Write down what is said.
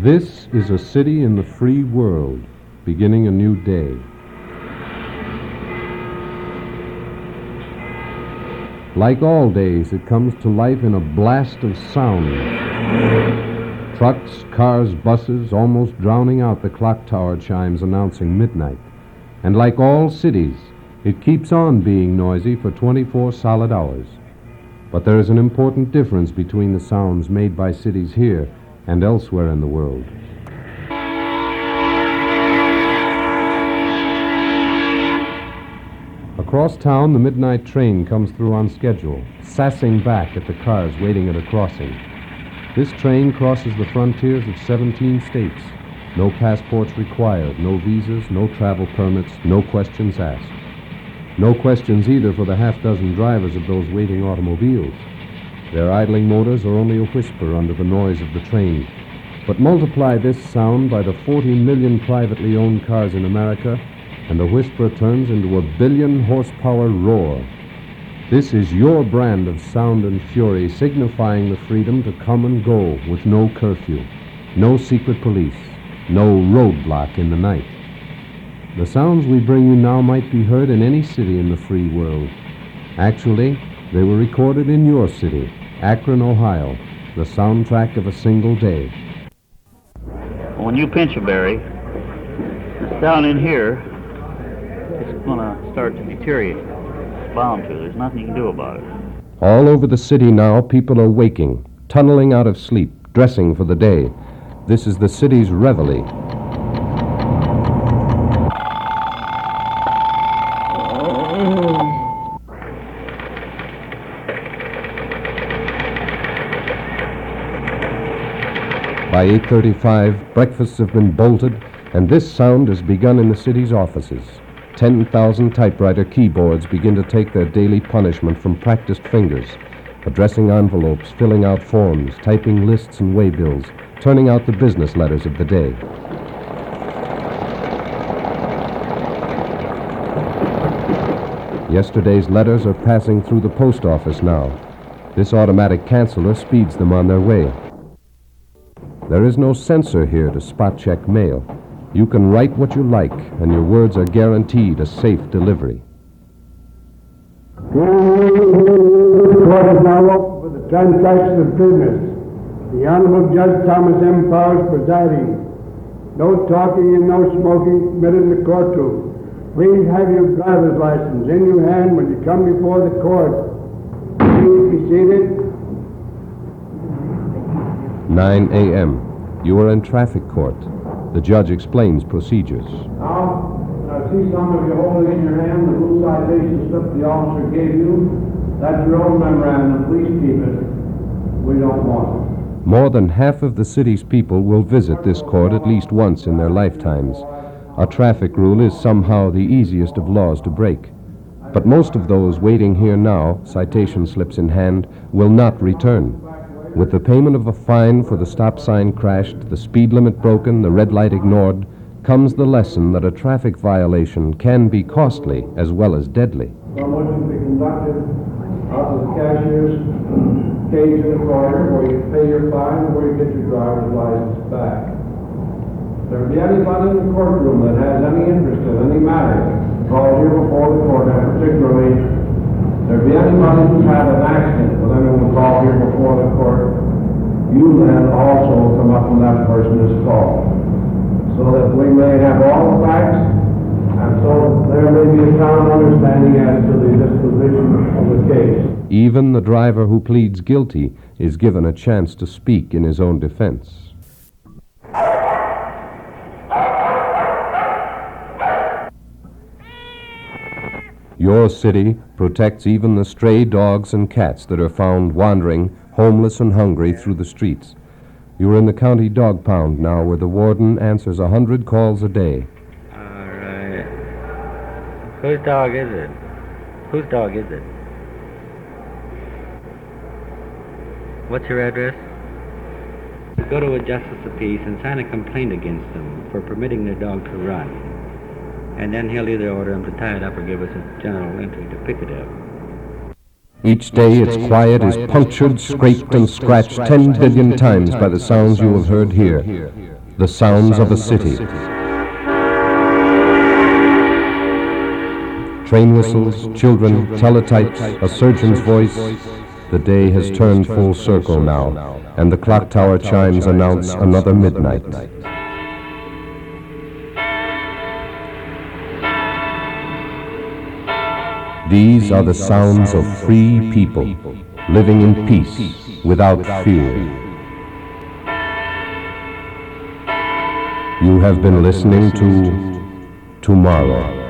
This is a city in the free world, beginning a new day. Like all days, it comes to life in a blast of sound. Trucks, cars, buses, almost drowning out the clock tower chimes announcing midnight. And like all cities, it keeps on being noisy for 24 solid hours. But there is an important difference between the sounds made by cities here and elsewhere in the world. Across town, the midnight train comes through on schedule, sassing back at the cars waiting at a crossing. This train crosses the frontiers of 17 states. No passports required, no visas, no travel permits, no questions asked. No questions either for the half-dozen drivers of those waiting automobiles. Their idling motors are only a whisper under the noise of the train. But multiply this sound by the 40 million privately owned cars in America, and the whisper turns into a 1 billion horsepower roar. This is your brand of sound and fury, signifying the freedom to come and go with no curfew, no secret police, no roadblock in the night. The sounds we bring you now might be heard in any city in the free world. Actually, they were recorded in your city, Akron, Ohio, the soundtrack of a single day. When you pinch a berry, it's down in here, it's going to start to deteriorate. It's bound to. There's nothing you can do about it. All over the city now, people are waking, tunneling out of sleep, dressing for the day. This is the city's reveille. By 8:35, breakfasts have been bolted, and this sound has begun in the city's offices. 10,000 typewriter keyboards begin to take their daily punishment from practiced fingers, addressing envelopes, filling out forms, typing lists and waybills, turning out the business letters of the day. Yesterday's letters are passing through the post office now. This automatic canceller speeds them on their way. There is no censor here to spot-check mail. You can write what you like, and your words are guaranteed a safe delivery. The court is now open for the transaction of business. The Honorable Judge Thomas M. Powers presiding. No talking and no smoking permitted in the courtroom. Please have your driver's license in your hand when you come before the court. Please be seated. 9 a.m. You are in traffic court. The judge explains procedures. Now, I see some of you holding in your hand the blue citation slip the officer gave you. That's your own memorandum. Please keep it. We don't want it. More than half of the city's people will visit this court at least once in their lifetimes. A traffic rule is somehow the easiest of laws to break. But most of those waiting here now, citation slips in hand, will not return. With the payment of a fine for the stop sign crashed, the speed limit broken, the red light ignored, comes the lesson that a traffic violation can be costly as well as deadly. Someone should be conducted out to the cashier's cage in the corner where you pay your fine and where you get your driver's license back. If there be anybody in the courtroom that has any interest in any matter, call here before the court, and particularly if there be anybody who's had an accident with anyone call here before the court, you then also come up when that person is called, so that we may have all the facts, and so there may be a sound understanding as to the disposition of the case. Even the driver who pleads guilty is given a chance to speak in his own defense. Your city protects even the stray dogs and cats that are found wandering, homeless and hungry, through the streets. You are in the county dog pound now, where the warden answers 100 calls a day. All right. Whose dog is it? Whose dog is it? What's your address? Go to a justice of peace and sign a complaint against them for permitting their dog to run. And then he'll either order him to tie it up or give us a general entry to pick it up. Each day its quiet is punctured, scraped, and scratched 10 billion times by the sounds you have heard here. the sounds of a city. Train whistles, children, teletypes, a surgeon's voice. The day has turned full circle now, and the clock tower chimes announce another midnight. These are the sounds of free people, living in peace, without fear. You have been listening to Tomorrow.